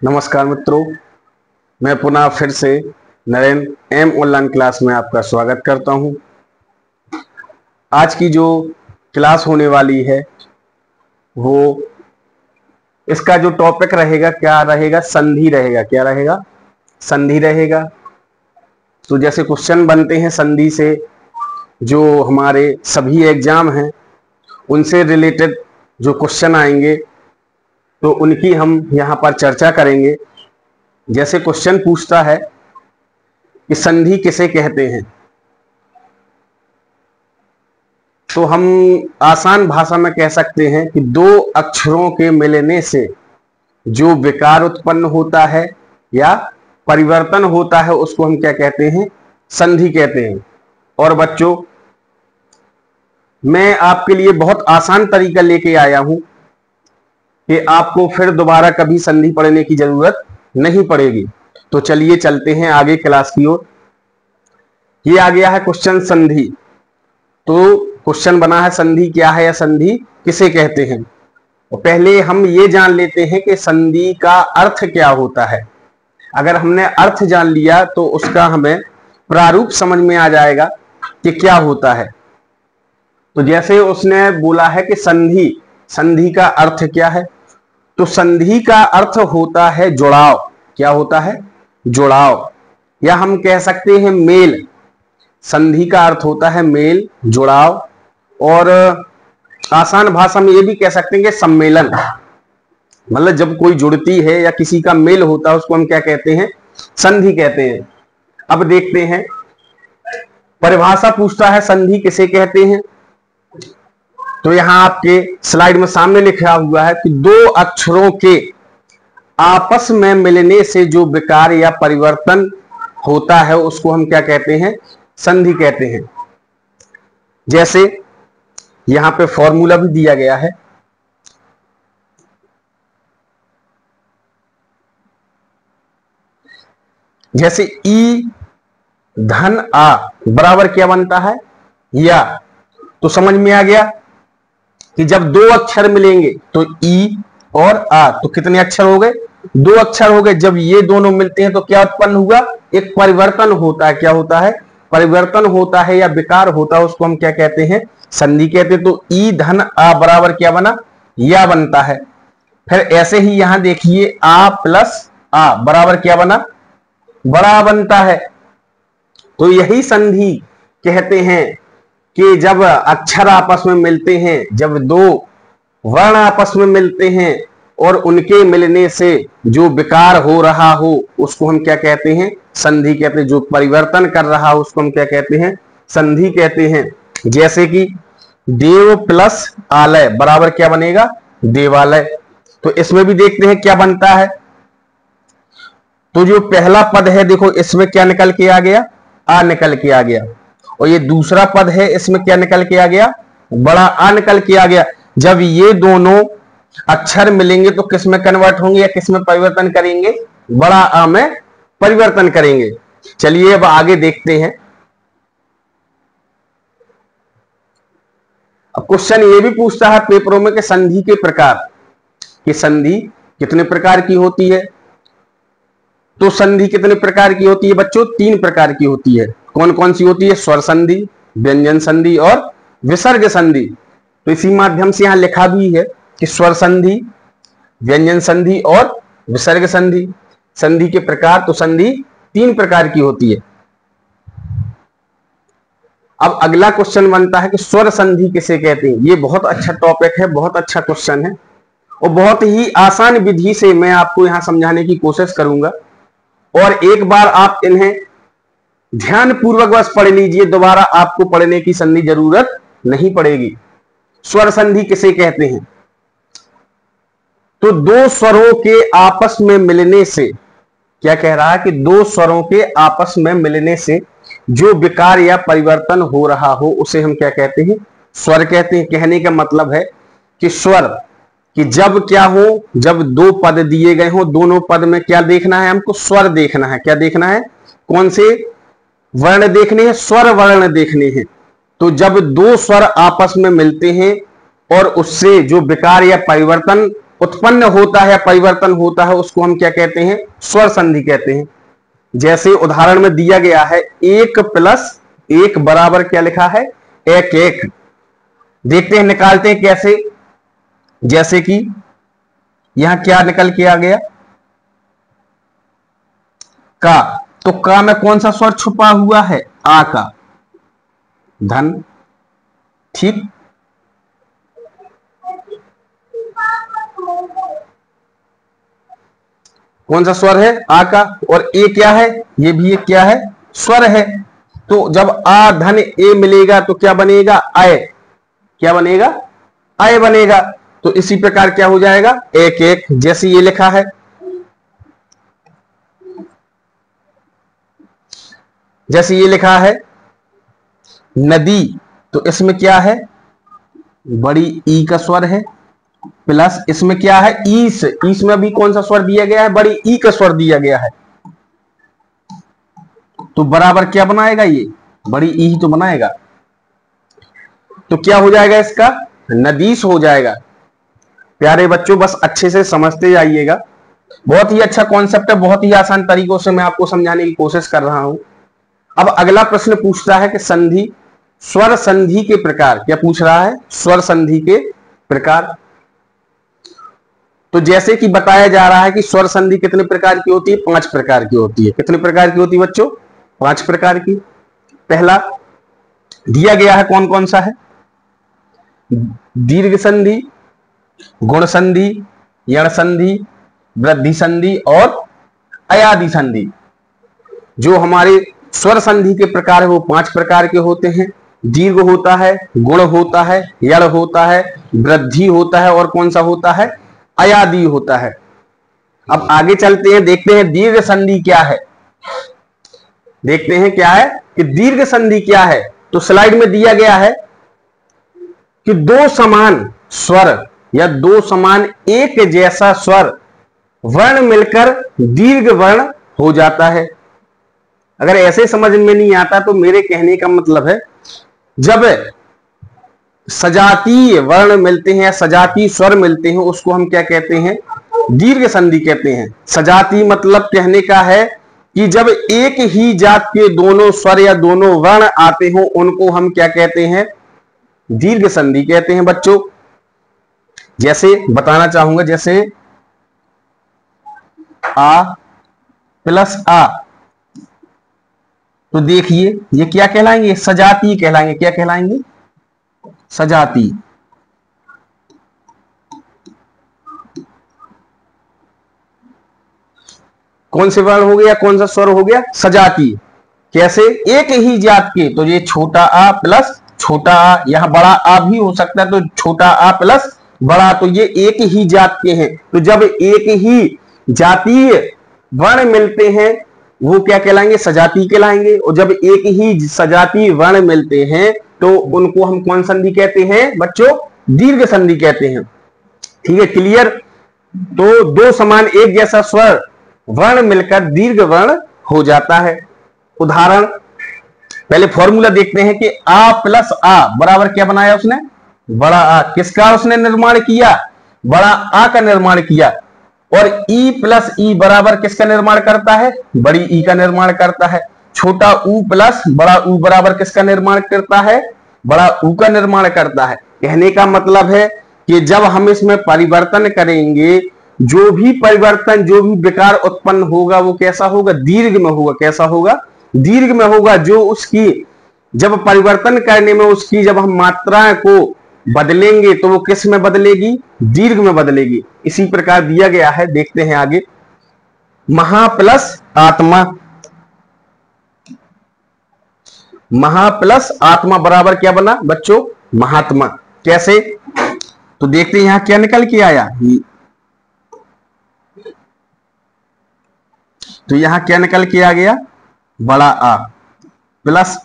नमस्कार मित्रों, मैं पुनः फिर से नरेंद्र एम ऑनलाइन क्लास में आपका स्वागत करता हूं। आज की जो क्लास होने वाली है वो इसका जो टॉपिक रहेगा क्या रहेगा, संधि रहेगा। क्या रहेगा? संधि रहेगा। तो जैसे क्वेश्चन बनते हैं संधि से, जो हमारे सभी एग्जाम हैं उनसे रिलेटेड जो क्वेश्चन आएंगे तो उनकी हम यहां पर चर्चा करेंगे। जैसे क्वेश्चन पूछता है कि संधि किसे कहते हैं, तो हम आसान भाषा में कह सकते हैं कि दो अक्षरों के मिलने से जो विकार उत्पन्न होता है या परिवर्तन होता है उसको हम क्या कहते हैं? संधि कहते हैं। और बच्चों, मैं आपके लिए बहुत आसान तरीका लेके आया हूं कि आपको फिर दोबारा कभी संधि पढ़ने की जरूरत नहीं पड़ेगी। तो चलिए चलते हैं आगे क्लास की ओर। ये आ गया है क्वेश्चन संधि। तो क्वेश्चन बना है संधि क्या है या संधि किसे कहते हैं। और पहले हम ये जान लेते हैं कि संधि का अर्थ क्या होता है। अगर हमने अर्थ जान लिया तो उसका हमें प्रारूप समझ में आ जाएगा कि क्या होता है। तो जैसे उसने बोला है कि संधि, संधि का अर्थ क्या है, तो संधि का अर्थ होता है जुड़ाव। क्या होता है? जुड़ाव, या हम कह सकते हैं मेल। संधि का अर्थ होता है मेल, जुड़ाव। और आसान भाषा में ये भी कह सकते हैं कि सम्मेलन। मतलब जब कोई जुड़ती है या किसी का मेल होता है उसको हम क्या कहते हैं? संधि कहते हैं। अब देखते हैं, परिभाषा पूछता है संधि किसे कहते हैं। तो यहां आपके स्लाइड में सामने लिखा हुआ है कि दो अक्षरों के आपस में मिलने से जो विकार या परिवर्तन होता है उसको हम क्या कहते हैं? संधि कहते हैं। जैसे यहां पे फॉर्मूला भी दिया गया है। जैसे ई धन आ बराबर क्या बनता है? या। तो समझ में आ गया कि जब दो अक्षर मिलेंगे तो ई और आ, तो कितने अक्षर हो गए? दो अक्षर हो गए। जब ये दोनों मिलते हैं तो क्या उत्पन्न हुआ? एक परिवर्तन होता है। क्या होता है? परिवर्तन होता है या विकार होता है, उसको हम क्या कहते हैं? संधि कहते हैं। तो ई धन आ बराबर क्या बना? या बनता है। फिर ऐसे ही यहां देखिए, आ प्लस आ बराबर क्या बना? बड़ा बनता है। तो यही संधि कहते हैं कि जब अक्षर आपस में मिलते हैं, जब दो वर्ण आपस में मिलते हैं और उनके मिलने से जो विकार हो रहा हो उसको हम क्या कहते हैं? संधि कहते हैं। जो परिवर्तन कर रहा हो उसको हम क्या कहते हैं? संधि कहते हैं। जैसे कि देव प्लस आलय बराबर क्या बनेगा? देवालय। तो इसमें भी देखते हैं क्या बनता है। तो जो पहला पद है देखो, इसमें क्या निकल के आ गया? आ निकल के आ गया। और ये दूसरा पद है, इसमें क्या निकल के आ गया? बड़ा आ निकल के आ गया। जब ये दोनों अक्षर मिलेंगे तो किस में कन्वर्ट होंगे या किस में परिवर्तन करेंगे? बड़ा आ में परिवर्तन करेंगे। चलिए अब आगे देखते हैं। अब क्वेश्चन ये भी पूछता है पेपरों में कि संधि के प्रकार, कि संधि कितने प्रकार की होती है। तो संधि कितने प्रकार की होती है बच्चों? 3 प्रकार की होती है। कौन कौन सी होती है? स्वर संधि, व्यंजन संधि और विसर्ग संधि। तो इसी माध्यम से यहां लिखा भी है कि स्वर संधि, व्यंजन संधि और विसर्ग संधि। संधि के प्रकार, तो संधि 3 प्रकार की होती है। अब अगला क्वेश्चन बनता है कि स्वर संधि किसे कहते हैं। ये बहुत अच्छा टॉपिक है, बहुत अच्छा क्वेश्चन है और बहुत ही आसान विधि से मैं आपको यहां समझाने की कोशिश करूंगा। और एक बार आप इन्हें ध्यान पूर्वक बस पढ़ लीजिए, दोबारा आपको पढ़ने की संधि जरूरत नहीं पड़ेगी। स्वर संधि किसे कहते हैं? तो दो स्वरों के आपस में मिलने से, क्या कह रहा है कि दो स्वरों के आपस में मिलने से जो विकार या परिवर्तन हो रहा हो उसे हम क्या कहते हैं? स्वर कहते हैं। कहने का मतलब है कि स्वर, कि जब क्या हो, जब दो पद दिए गए हो, दोनों पद में क्या देखना है हमको? स्वर देखना है। क्या देखना है? कौन से वर्ण देखने हैं? स्वर वर्ण देखने हैं। तो जब दो स्वर आपस में मिलते हैं और उससे जो विकार या परिवर्तन उत्पन्न होता है, परिवर्तन होता है, उसको हम क्या कहते हैं? स्वर संधि कहते हैं। जैसे उदाहरण में दिया गया है 1 + 1 बराबर क्या लिखा है? 1 1। देखते हैं, निकालते हैं कैसे। जैसे कि यहां क्या निकल के आ गया? का। तो का में कौन सा स्वर छुपा हुआ है? आ का। धन। ठीक। कौन सा स्वर है? आ का। और ए क्या है? ये भी एक क्या है? स्वर है। तो जब आ धन ए मिलेगा तो क्या बनेगा? आय। क्या बनेगा? आय बनेगा। तो इसी प्रकार क्या हो जाएगा? 1 1। जैसे ये लिखा है, जैसे ये लिखा है नदी, तो इसमें क्या है? बड़ी ई का स्वर है, प्लस इसमें क्या है? ईस। ईस में भी कौन सा स्वर दिया गया है? बड़ी ई का स्वर दिया गया है। तो बराबर क्या बनाएगा? ये बड़ी ई ही तो बनाएगा। तो क्या हो जाएगा इसका? नदीस हो जाएगा। प्यारे बच्चों, बस अच्छे से समझते जाइएगा। बहुत ही अच्छा कॉन्सेप्ट है, बहुत ही आसान तरीकों से मैं आपको समझाने की कोशिश कर रहा हूं। अब अगला प्रश्न पूछता है कि संधि, स्वर संधि के प्रकार। क्या पूछ रहा है? स्वर संधि के प्रकार। तो जैसे कि बताया जा रहा है कि स्वर संधि कितने प्रकार की होती है? 5 प्रकार की होती है। कितने प्रकार की होती है बच्चों? 5 प्रकार की। पहला दिया गया है, कौन कौन सा है? दीर्घ संधि, गुण संधि, यण संधि, वृद्धि संधि और अयादि संधि। जो हमारे स्वर संधि के प्रकार है वो 5 प्रकार के होते हैं। दीर्घ होता है, गुण होता है, यण होता है, वृद्धि होता है और कौन सा होता है? अयादि होता है। अब आगे चलते हैं, देखते हैं दीर्घ संधि क्या है। देखते हैं क्या है कि दीर्घ संधि क्या है। तो स्लाइड में दिया गया है कि 2 समान स्वर या 2 समान एक जैसा स्वर वर्ण मिलकर दीर्घ वर्ण हो जाता है। अगर ऐसे समझ में नहीं आता तो मेरे कहने का मतलब है, जब सजातीय वर्ण मिलते हैं या सजातीय स्वर मिलते हैं उसको हम क्या कहते हैं? दीर्घ संधि कहते हैं। सजातीय मतलब कहने का है कि जब एक ही जात के दोनों स्वर या दोनों वर्ण आते हो उनको हम क्या कहते हैं? दीर्घ संधि कहते हैं बच्चों। जैसे बताना चाहूंगा, जैसे आ प्लस आ, तो देखिए ये क्या कहलाएंगे? सजातीय कहलाएंगे। क्या कहलाएंगे? सजातीय। कौन से वर्ण हो गया? कौन सा स्वर हो गया? सजातीय। कैसे? एक ही जात के, तो ये छोटा आ प्लस छोटा आ, यहां बड़ा आ भी हो सकता है, तो छोटा आ प्लस बड़ा, तो ये एक ही जात के हैं। तो जब एक ही जातीय वर्ण मिलते हैं वो क्या कहलाएंगे? सजातीय कहलाएंगे। और जब एक ही सजातीय वर्ण मिलते हैं तो उनको हम कौन संधि कहते हैं बच्चों? दीर्घ संधि कहते हैं। ठीक है, क्लियर? तो 2 समान एक जैसा स्वर वर्ण मिलकर दीर्घ वर्ण हो जाता है। उदाहरण, पहले फॉर्मूला देखते हैं कि आ प्लस आ बराबर क्या बनाया उसने? बड़ा आ। किसका उसने निर्माण किया? बड़ा आ का निर्माण किया। और ई प्लस ई बराबर किसका निर्माण करता है? बड़ी ई का निर्माण करता है। छोटा ऊ प्लस बड़ा ऊ बराबर किसका निर्माण करता है? बड़ा ऊ का निर्माण करता है। कहने का मतलब है कि जब हम इसमें परिवर्तन करेंगे, जो भी परिवर्तन, जो भी विकार उत्पन्न होगा वो कैसा होगा? दीर्घ में होगा। कैसा होगा? दीर्घ में होगा। जो उसकी जब परिवर्तन करने में उसकी जब हम मात्रा को बदलेंगे तो वो किस में बदलेगी? दीर्घ में बदलेगी। इसी प्रकार दिया गया है, देखते हैं आगे। महा प्लस आत्मा, महा प्लस आत्मा बराबर क्या बना बच्चों? महात्मा। कैसे? तो देखते हैं यहां क्या निकल के आया। तो यहां क्या निकल के आ गया? बड़ा आ प्लस,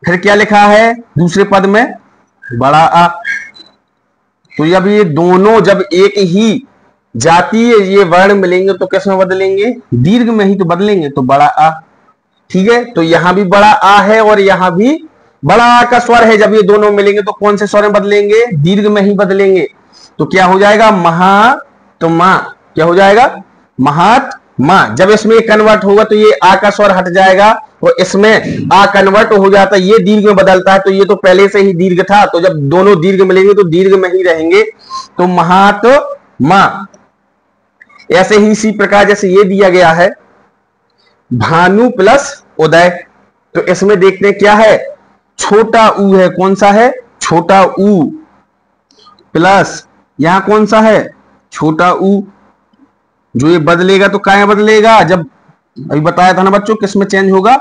फिर क्या लिखा है दूसरे पद में? बड़ा आ। तो जब ये दोनों जब एक ही जातीय ये वर्ण मिलेंगे तो किस में बदलेंगे? दीर्घ में ही तो बदलेंगे। तो बड़ा आ। ठीक है, तो यहां भी बड़ा आ है और यहां भी बड़ा आ का स्वर है। जब ये दोनों मिलेंगे तो कौन से स्वर में बदलेंगे? दीर्घ में ही बदलेंगे। तो क्या हो जाएगा? महा तो मां क्या हो जाएगा, महात्मा। जब इसमें कन्वर्ट होगा तो ये आ का स्वर हट जाएगा और इसमें आ कन्वर्ट हो जाता है, ये दीर्घ में बदलता है। तो ये तो पहले से ही दीर्घ था, तो जब दोनों दीर्घ मिलेंगे तो दीर्घ में ही रहेंगे, तो महात्मा। ऐसे ही इसी प्रकार जैसे ये दिया गया है भानु प्लस उदय, तो इसमें देखते हैं क्या है, छोटा ऊ है, कौन सा है, छोटा ऊ, प्लस यहां कौन सा है, छोटा ऊ। जो ये बदलेगा तो क्या बदलेगा, जब अभी बताया था ना बच्चों, किस में चेंज होगा,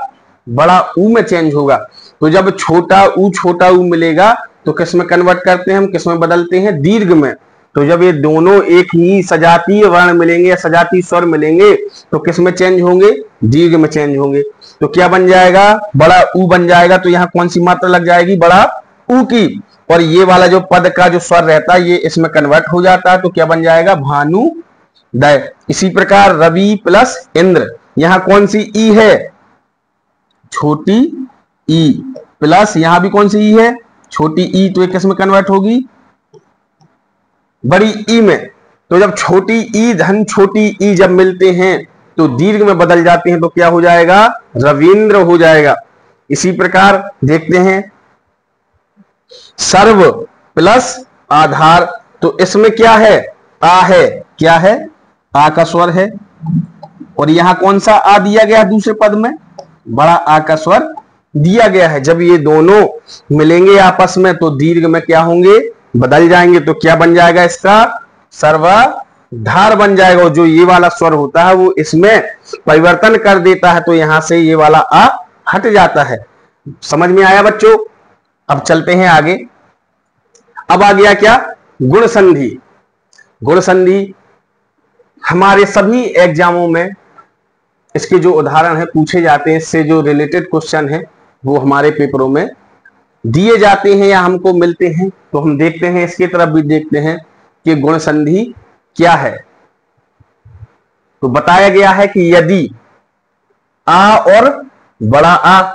बड़ा ऊ में चेंज होगा। तो जब छोटा ऊ मिलेगा तो किस में कन्वर्ट करते हैं हम, किस में बदलते हैं, दीर्घ में। तो जब ये दोनों एक ही सजातीय वर्ण मिलेंगे या सजातीय स्वर मिलेंगे तो किस में चेंज होंगे, दीर्घ में चेंज होंगे। तो क्या बन जाएगा, बड़ा ऊ बन जाएगा। तो यहां कौन सी मात्रा लग जाएगी, बड़ा ऊ की, और ये वाला जो पद का जो स्वर रहता है ये इसमें कन्वर्ट हो जाता है, तो क्या बन जाएगा, भानुदय। इसी प्रकार रवि प्लस इंद्र, यहां कौन सी ई है, छोटी ई, प्लस यहां भी कौन सी ई है, छोटी ई, तो ये किस में कन्वर्ट होगी, बड़ी ई में। तो जब छोटी ई धन छोटी ई जब मिलते हैं तो दीर्घ में बदल जाते हैं, तो क्या हो जाएगा, रविंद्र हो जाएगा। इसी प्रकार देखते हैं सर्व प्लस आधार, तो इसमें क्या है, आ है, क्या है, आ का स्वर है, और यहां कौन सा आ दिया गया दूसरे पद में, बड़ा आ का स्वर दिया गया है। जब ये दोनों मिलेंगे आपस में तो दीर्घ में क्या होंगे, बदल जाएंगे। तो क्या बन जाएगा, इसका सर्वाधार बन जाएगा। और जो ये वाला स्वर होता है वो इसमें परिवर्तन कर देता है, तो यहां से ये वाला आ हट जाता है। समझ में आया बच्चों। अब चलते हैं आगे। अब आ गया क्या, गुण संधि। गुण संधि हमारे सभी एग्जामों में इसके जो उदाहरण है पूछे जाते हैं, इससे जो रिलेटेड क्वेश्चन है वो हमारे पेपरों में दिए जाते हैं या हमको मिलते हैं। तो हम देखते हैं, इसकी तरफ भी देखते हैं कि गुण संधि क्या है। तो बताया गया है कि यदि आ और बड़ा आ,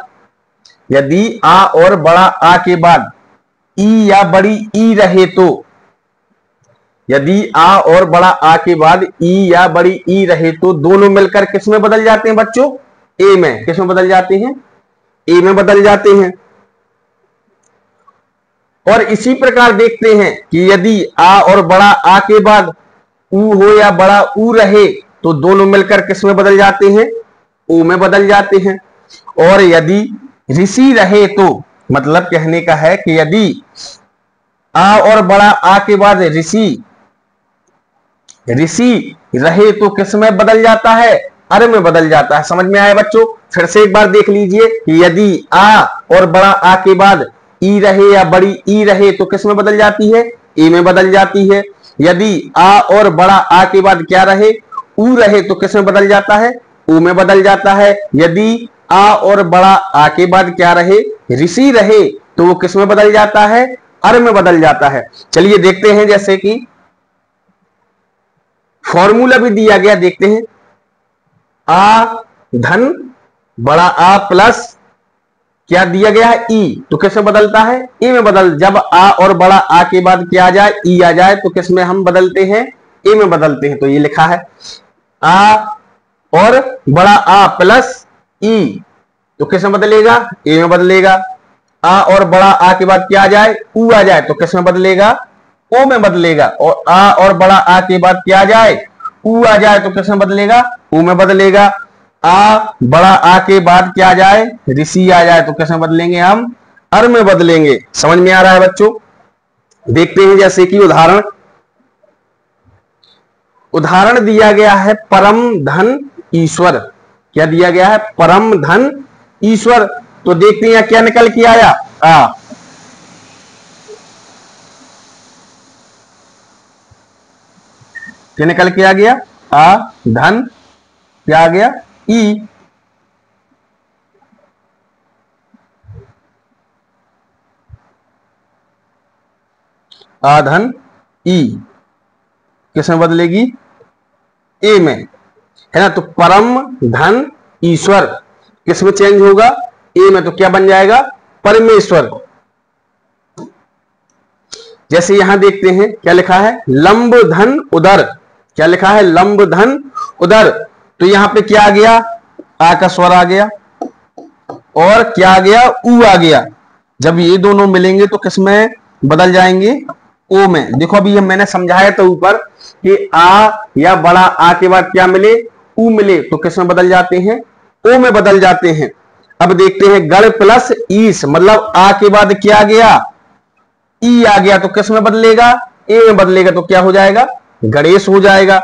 यदि आ और बड़ा आ के बाद ई या बड़ी ई रहे तो, यदि आ और बड़ा आ के बाद ई या बड़ी ई रहे तो दोनों मिलकर किस में बदल जाते हैं बच्चों, ए में। किस में बदल जाते हैं, ए में बदल जाते हैं। और इसी प्रकार देखते हैं कि यदि आ और बड़ा आ के बाद ऊ हो या बड़ा ऊ रहे तो दोनों मिलकर किस में बदल जाते हैं, ओ में बदल जाते हैं। और यदि ऋषि रहे तो, मतलब कहने का है कि यदि आ और बड़ा आ के बाद ऋषि रहे तो किस में बदल जाता है, अर में बदल जाता है। समझ में आया बच्चों। फिर से एक बार देख लीजिए कि यदि आ और बड़ा आ के बाद ई रहे या बड़ी ई रहे तो किस में बदल जाती है, ए में बदल जाती है। यदि आ और बड़ा आ के बाद क्या रहे, ऊ रहे तो किस में बदल जाता है, ऊ में बदल जाता है। यदि आ और बड़ा आ के बाद क्या रहे, ऋषि रहे तो वो किस में बदल जाता है, अर में बदल जाता है। चलिए देखते हैं, जैसे कि फॉर्मूला भी दिया गया, देखते हैं। आ धन बड़ा आ प्लस क्या दिया गया है, ई, तो किस में बदलता है, ए में बदल। जब आ और बड़ा आ के बाद क्या आ जाए, ई आ जाए तो किस में हम बदलते हैं, ए में बदलते हैं। तो ये लिखा है आ और बड़ा आ प्लस ई, तो किस में बदलेगा, ए में बदलेगा। आ और बड़ा आ के बाद क्या आ जाए, ऊ आ जाए तो किस में बदलेगा, ओ में बदलेगा। और आ और बड़ा आ के बाद क्या आ जाए, ऊ आ जाए तो किस में बदलेगा, ऊ में बदलेगा। आ बड़ा आ के बाद क्या आ जाए, ऋषि आ जाए तो किस में बदलेंगे हम, अर में बदलेंगे। समझ में आ रहा है बच्चों। देखते हैं जैसे कि उदाहरण दिया गया है परम धन ईश्वर। क्या दिया गया है, परम धन ईश्वर। तो देखते हैं क्या निकल के आया, आ, क्या निकल के आ गया, आ धन क्या आ गया, ई। आ धन ई किस में बदलेगी, ए में, है ना। तो परम धन ईश्वर किस में चेंज होगा, ए में। तो क्या बन जाएगा, परमेश्वर। जैसे यहां देखते हैं क्या लिखा है, लंब धन उदर। क्या लिखा है, लंब धन उदर। तो यहां पे क्या आ गया, आ का स्वर आ गया और क्या आ गया, ऊ आ गया। जब ये दोनों मिलेंगे तो किस में बदल जाएंगे, ओ में। देखो अभी मैंने समझाया था ऊपर कि आ या बड़ा आ के बाद क्या मिले, ऊ मिले, तो किस में बदल जाते हैं, ओ में बदल जाते हैं। अब देखते हैं गण प्लस ईस, मतलब आ के बाद क्या आ गया, ई आ गया, तो किस में बदलेगा, ए में बदलेगा, तो क्या हो जाएगा, गणेश हो जाएगा।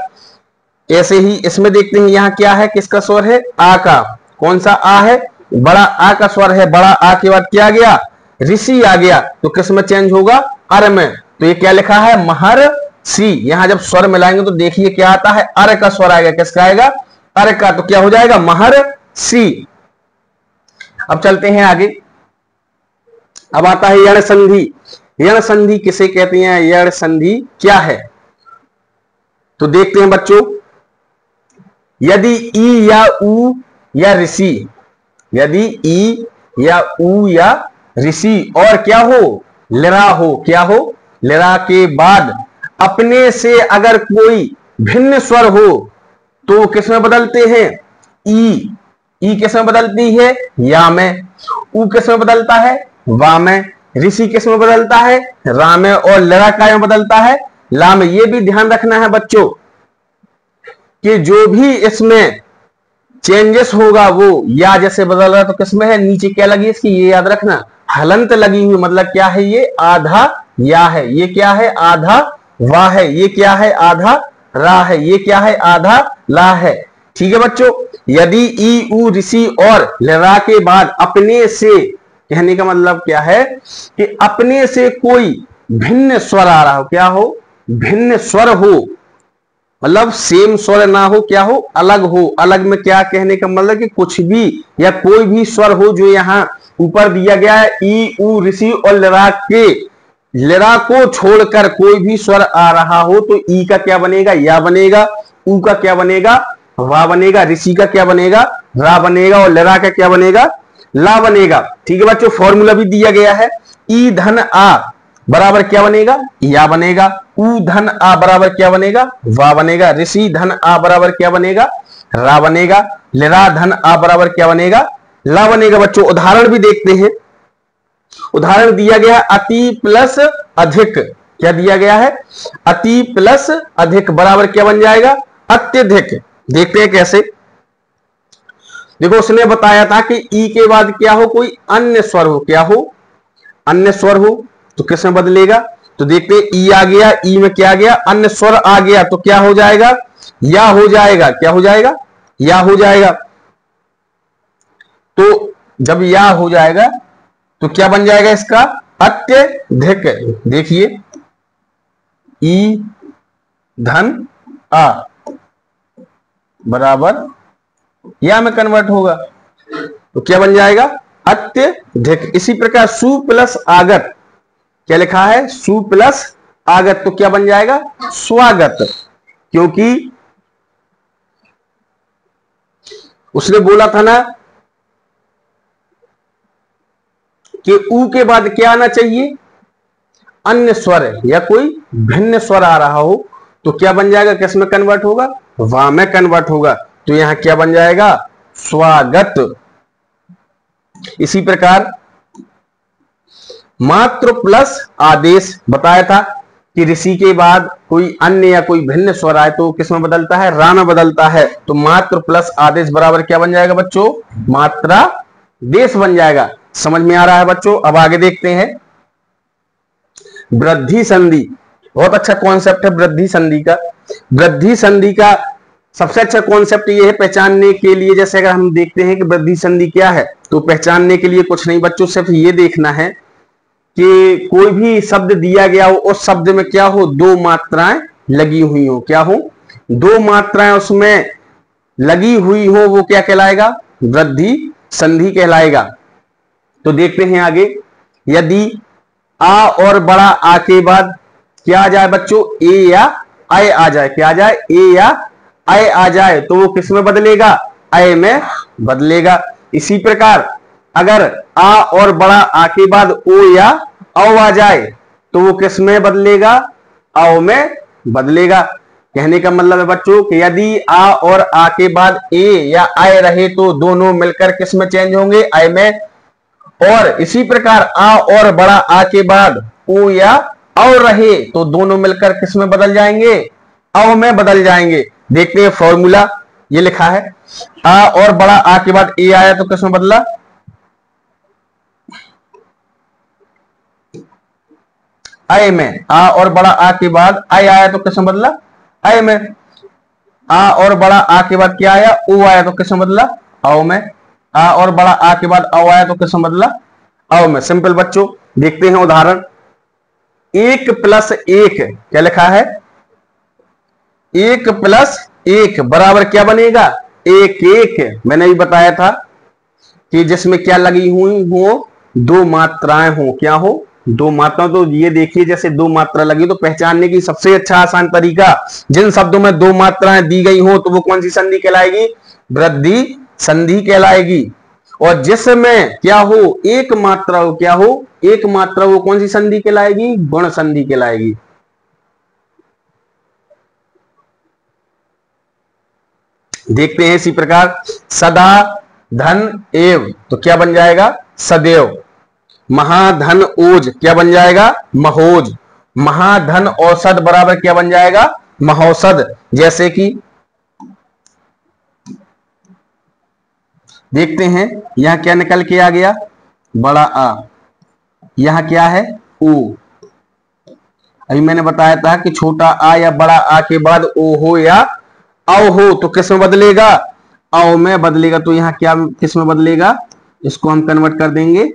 ऐसे ही इसमें देखते हैं यहां क्या है, किसका स्वर है, आ का। कौन सा आ है, बड़ा आ का स्वर है। बड़ा आ के बाद क्या आ गया, ऋषि आ गया, तो किस में चेंज होगा, अर में। तो ये क्या लिखा है, महर्षि। यहां जब स्वर मिलाएंगे तो देखिए क्या आता है, अर का स्वर आएगा। किसका आएगा, अर का, तो क्या हो जाएगा, महर्षि। अब चलते हैं आगे। अब आता है यण संधि। यण संधि किसे कहते हैं, यण संधि क्या है, तो देखते हैं बच्चों। यदि ई या ऊ या ऋषि, यदि ई या ऊ या ऋषि और क्या हो, लिरा हो, क्या हो, लिरा के बाद अपने से अगर कोई भिन्न स्वर हो तो किस में बदलते हैं, ई किस में बदलती है, या में। ऊ किस में बदलता है, वा में। ऋषि किस में बदलता है, रा में। और लिरा काय में बदलता है, ला में। ये भी ध्यान रखना है बच्चों कि जो भी इसमें चेंजेस होगा वो या जैसे बदल रहा है तो किसमें है, नीचे क्या लगी इसकी, ये याद रखना, हलंत लगी हुई। मतलब क्या है, ये आधा या है, ये क्या है, आधा वा है, ये क्या है, आधा रा है, ये क्या है, आधा ला है। ठीक है बच्चों। यदि ई ऊ ऋषि और लरा के बाद अपने से, कहने का मतलब क्या है कि अपने से कोई भिन्न स्वर आ रहा हो, क्या हो, भिन्न स्वर हो, मतलब सेम स्वर ना हो, क्या हो, अलग हो। अलग में क्या कहने का मतलब कि कुछ भी या कोई भी स्वर हो जो यहां ऊपर दिया गया है, ई ऊ ऋषि और लरा के, लरा को छोड़कर कोई भी स्वर आ रहा हो तो ई का क्या बनेगा, या बनेगा। ऊ का क्या बनेगा, वा बनेगा। ऋषि का क्या बनेगा, रा बनेगा। और लरा का क्या बनेगा, ला बनेगा। ठीक है बच्चों। फॉर्मूला भी दिया गया है, ई धन आ बराबर क्या बनेगा, या बनेगा। ऊ धन आ बराबर क्या बनेगा, वा बनेगा। ऋषि धन आ बराबर क्या बनेगा, रा बनेगा। लरा धन आ बराबर क्या बनेगा, ला बनेगा। बच्चों उदाहरण भी देखते हैं। उदाहरण दिया गया है अति प्लस अधिक। क्या दिया गया है, अति प्लस अधिक बराबर क्या बन जाएगा, अत्यधिक। देखते हैं कैसे। देखो उसने बताया था कि ई के बाद क्या हो, कोई अन्य स्वर हो, क्या हो, अन्य स्वर हो, तो किस में बदलेगा। तो देखते हैं, ई आ गया, ई में क्या आ गया, अन्य स्वर आ गया, तो क्या हो जाएगा, या हो जाएगा। क्या हो जाएगा, या हो जाएगा। तो जब या हो जाएगा तो क्या बन जाएगा इसका, अत्यधिक। देखिए ई धन आ बराबर या में कन्वर्ट होगा तो क्या बन जाएगा, अत्यधिक। इसी प्रकार सु प्लस आगत, क्या लिखा है, सु प्लस आगत, तो क्या बन जाएगा, स्वागत। क्योंकि उसने बोला था ना कि ऊ के बाद क्या आना चाहिए, अन्य स्वर या कोई भिन्न स्वर आ रहा हो तो क्या बन जाएगा, किस में कन्वर्ट होगा, वा में कन्वर्ट होगा। तो यहां क्या बन जाएगा, स्वागत। इसी प्रकार मात्र प्लस आदेश बताया था कि ऋषि के बाद कोई अन्य या कोई भिन्न स्वर आए तो किस में बदलता है, रा में बदलता है। तो मात्र प्लस आदेश बराबर क्या बन जाएगा बच्चों, मात्रा देश बन जाएगा। समझ में आ रहा है बच्चों। अब आगे देखते हैं वृद्धि संधि। बहुत अच्छा कॉन्सेप्ट है वृद्धि संधि का। वृद्धि संधि का सबसे अच्छा कॉन्सेप्ट ये है पहचानने के लिए, जैसे अगर हम देखते हैं कि वृद्धि संधि क्या है तो पहचानने के लिए कुछ नहीं बच्चों, सिर्फ ये देखना है कि कोई भी शब्द दिया गया हो, उस शब्द में क्या हो, दो मात्राएं लगी हुई हो, क्या हो, दो मात्राएं उसमें लगी हुई हो, वो क्या कहलाएगा, वृद्धि संधि कहलाएगा। तो देखते हैं आगे। यदि आ और बड़ा आ के बाद क्या आ जाए बच्चों, ए या आय आ जाए, क्या आ जाए, ए या आय आ जाए, तो वो किस में बदलेगा, आय में बदलेगा। इसी प्रकार अगर आ और बड़ा आ के बाद ओ या औ आ जाए तो वो किस में बदलेगा, औ में बदलेगा। कहने का मतलब है बच्चों कि यदि आ और आ के बाद ए या आय रहे तो दोनों मिलकर किस में चेंज होंगे, आय में। और इसी प्रकार आ और बड़ा आ के बाद ओ या औ रहे तो दोनों मिलकर किस में बदल जाएंगे, अव में बदल जाएंगे। देखते हैं फॉर्मूला, ये लिखा है आ और बड़ा आ के बाद ए आया तो किस में बदला, आय में। आ और बड़ा आ के बाद आय आया तो किस में बदला, आय में। आ और बड़ा आ के बाद क्या आया, ओ आया तो किस में बदला, औ में। आ और बड़ा आ के बाद औ आया तो किस में बदला, औ में। सिंपल बच्चों, देखते हैं उदाहरण। 1 + 1 क्या लिखा है, 1 + 1 बराबर क्या बनेगा, 1 1। मैंने भी बताया था कि जिसमें क्या लगी हुई हो, दो मात्राएं हो, क्या हो, दो मात्रा। तो ये देखिए जैसे दो मात्रा लगी तो पहचानने की सबसे अच्छा आसान तरीका, जिन शब्दों में दो मात्राएं दी गई हो तो वो कौन सी संधि कहलाएगी, वृद्धि संधि कहलाएगी। और जिसमें क्या हो, एक मात्रा हो, क्या हो, एक मात्रा, वो कौन सी संधि कहलाएगी, गुण संधि कहलाएगी। देखते हैं इसी प्रकार सदा धन एव तो क्या बन जाएगा, सदैव। महाधन ओज क्या बन जाएगा, महोज। महाधन औसत बराबर क्या बन जाएगा, महोसद। जैसे कि देखते हैं यहां क्या निकल के आ गया, बड़ा आ, यहां क्या है, ओ। अभी मैंने बताया था कि छोटा आ या बड़ा आ के बाद ओ हो या औ हो तो किस में बदलेगा, औ में बदलेगा। तो यहां क्या किस में बदलेगा, इसको हम कन्वर्ट कर देंगे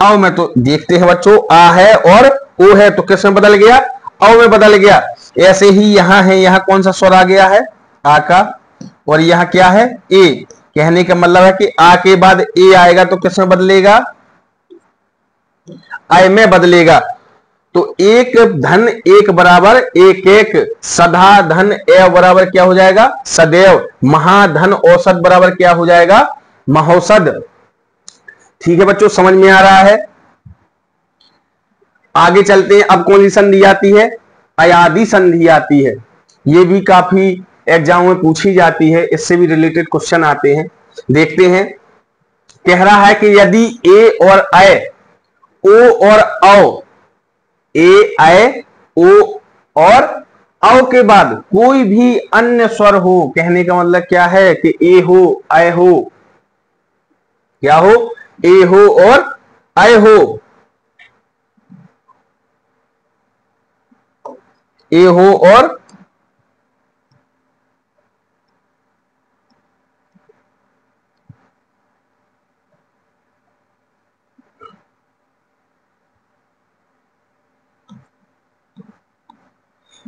औ में। तो देखते हैं बच्चों, आ है और ओ है तो किस में बदल गया, औ में बदल गया। ऐसे ही यहां है, यहां कौन सा स्वर आ गया है, आ का, और यहां क्या है, ए। कहने का मतलब है कि आ के बाद ए आएगा तो किस में बदलेगा, आय में बदलेगा। तो एक धन एक बराबर एक एक, सदा धन ए बराबर क्या हो जाएगा, सदैव। महाधन औसत बराबर क्या हो जाएगा, महोसद। ठीक है बच्चों, समझ में आ रहा है। आगे चलते हैं, अब कौन सी संधि आती है, अयादि संधि आती है। ये भी काफी एग्जाम में पूछी जाती है, इससे भी रिलेटेड क्वेश्चन आते हैं। देखते हैं, कह रहा है कि यदि ए और आय, ओ और औ, ए आय ओ और औ के बाद कोई भी अन्य स्वर हो। कहने का मतलब क्या है कि ए हो, आय हो, क्या हो, ए हो और आय हो, ए हो और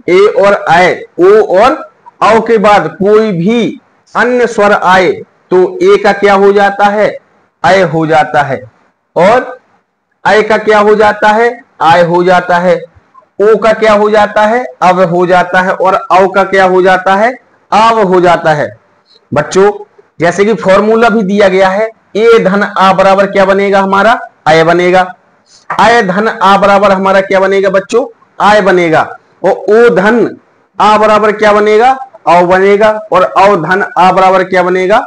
ए और आय, ओ और औ के बाद कोई भी अन्य स्वर आए तो ए का क्या हो जाता है, आय हो जाता है। और आय का क्या हो जाता है, आय हो जाता है। ओ का क्या हो जाता है, अव हो जाता है। और औ का क्या हो जाता है, आव हो जाता है। बच्चों जैसे कि फॉर्मूला भी दिया गया है, ए धन आ बराबर क्या बनेगा, हमारा आय बनेगा। आय धन आ बराबर हमारा क्या बनेगा बच्चों, आय बनेगा। और ओ धन आ बराबर क्या बनेगा, औ बनेगा। और औ धन आ बराबर क्या बनेगा,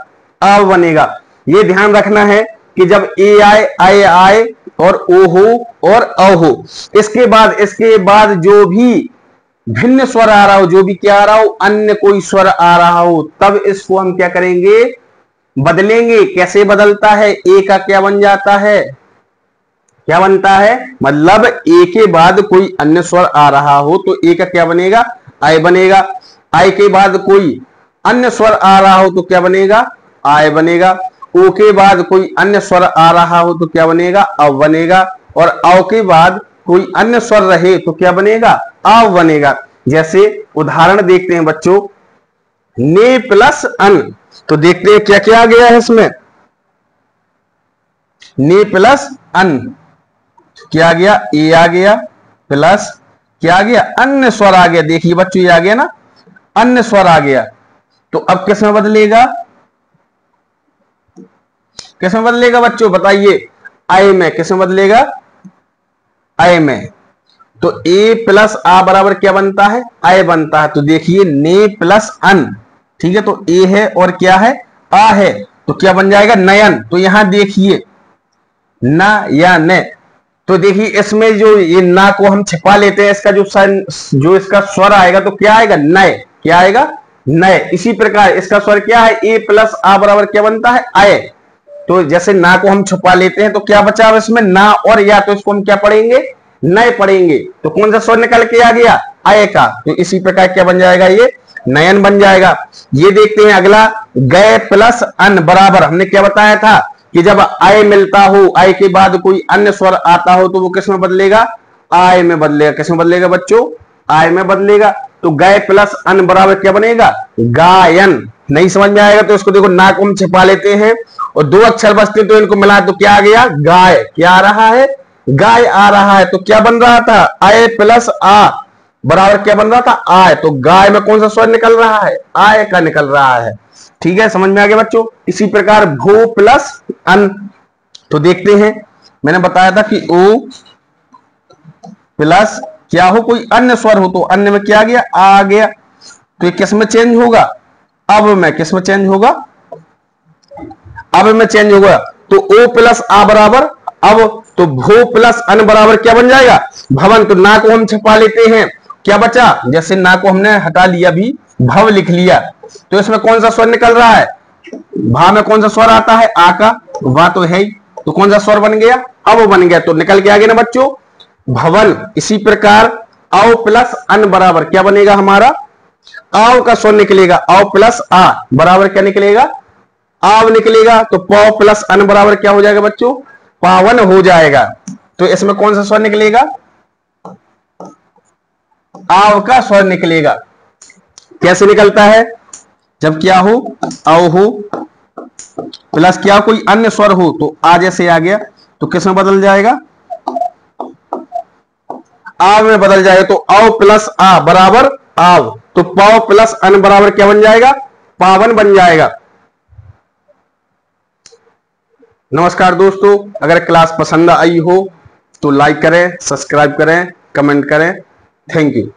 आव बनेगा। ये ध्यान रखना है कि जब ए आय, आय आय और ओ हो और औ हो, इसके बाद जो भी भिन्न स्वर आ रहा हो, जो भी क्या आ रहा हो, अन्य कोई स्वर आ रहा हो, तब इसको हम क्या करेंगे, बदलेंगे। कैसे बदलता है, ए का क्या बन जाता है, क्या बनता है, मतलब ए के बाद कोई अन्य स्वर आ रहा हो तो ए का क्या बनेगा, आय बनेगा। आय के बाद कोई अन्य स्वर आ रहा हो तो क्या बनेगा, आय बनेगा। ओ के बाद कोई अन्य स्वर आ रहा हो तो क्या बनेगा, अव बनेगा। और औ के बाद कोई अन्य स्वर रहे तो क्या बनेगा, आव बनेगा। जैसे उदाहरण देखते हैं बच्चों, ने प्लस अन, तो देखते हैं क्या क्या आ गया है इसमें, ने प्लस अन क्या आ गया, ए आ गया, प्लस क्या आ गया, अन्य स्वर आ गया। देखिए बच्चों ये आ गया ना, अन्य स्वर आ गया। तो अब किस में बदलेगा, किस में बदलेगा बच्चों बताइए, आय में। किस में बदलेगा, आय में। तो ए प्लस आ बराबर क्या बनता है, आय बनता है। तो देखिए ने प्लस अन, ठीक है, तो ए है और क्या है, आ है, तो क्या बन जाएगा, नयन। तो यहां देखिए ना या ने, तो देखिए इसमें जो ये ना को हम छिपा लेते हैं, इसका जो इसका स्वर आएगा तो क्या आएगा, नय, क्या आएगा, नय। इसी प्रकार इसका स्वर क्या है, ए प्लस आ बराबर क्या बनता है, आय। तो जैसे ना को हम छुपा लेते हैं तो क्या बचा अब इसमें, ना और या, तो इसको हम क्या पढ़ेंगे, नय पढ़ेंगे। तो कौन सा स्वर निकल के आ गया, आय का। तो इसी प्रकार क्या बन जाएगा, ये नयन बन जाएगा। ये देखते हैं अगला, गए प्लस अन बराबर, हमने क्या बताया था कि जब आय मिलता हो, आय के बाद कोई अन्य स्वर आता हो तो वो किस में बदलेगा, आय में बदलेगा। किस में बदलेगा बच्चों, आय में बदलेगा। तो गए प्लस अन बराबर क्या बनेगा, गायन। नहीं समझ में आएगा तो इसको देखो, ना को हम छिपा लेते हैं और दो अक्षर बचते तो इनको मिला तो क्या आ गया, गाय। क्या आ रहा है, गाय आ रहा है। तो क्या बन रहा था, आय प्लस आ बराबर क्या बन रहा था, आय। तो गाय में कौन सा स्वर निकल रहा है, आय का निकल रहा है। ठीक है, समझ में आ गया बच्चों। इसी प्रकार भू प्लस अन, तो देखते हैं, मैंने बताया था कि ओ प्लस क्या हो, कोई अन्य स्वर हो तो अन्य में क्या आ गया, आ गया। तो ये किस में चेंज होगा, अब में। किस में चेंज होगा, अब में चेंज होगा। तो ओ प्लस आ बराबर अब, तो भू प्लस अन बराबर क्या बन जाएगा, भवन। तो ना को हम छपा लेते हैं, क्या बचा, जैसे ना को हमने हटा लिया भी, भव लिख लिया। तो इसमें कौन सा स्वर निकल रहा है, भा में कौन सा स्वर आता है, आ का, वाह तो है ही। तो कौन सा स्वर बन गया, अब बन गया। तो निकल के आ गया ना बच्चों, भवन। इसी प्रकार आओ प्लस अन बराबर क्या बनेगा हमारा, आव का स्वर निकलेगा, आव प्लस आ बराबर क्या निकलेगा, आव निकलेगा। तो पौ प्लस अन बराबर क्या हो जाएगा बच्चों, पावन हो जाएगा। तो इसमें कौन सा स्वर निकलेगा, आव का स्वर निकलेगा। कैसे निकलता है, जब क्या हो, आव हो प्लस क्या कोई अन्य स्वर हो तो आ जैसे आ गया, तो किस में बदल जाएगा, आव में बदल जाएगा। तो आव प्लस आ बराबर आव। तो पाव प्लस अन बराबर क्या बन जाएगा, पावन बन जाएगा। नमस्कार दोस्तों, अगर क्लास पसंद आई हो तो लाइक करें, सब्सक्राइब करें, कमेंट करें। Thank you.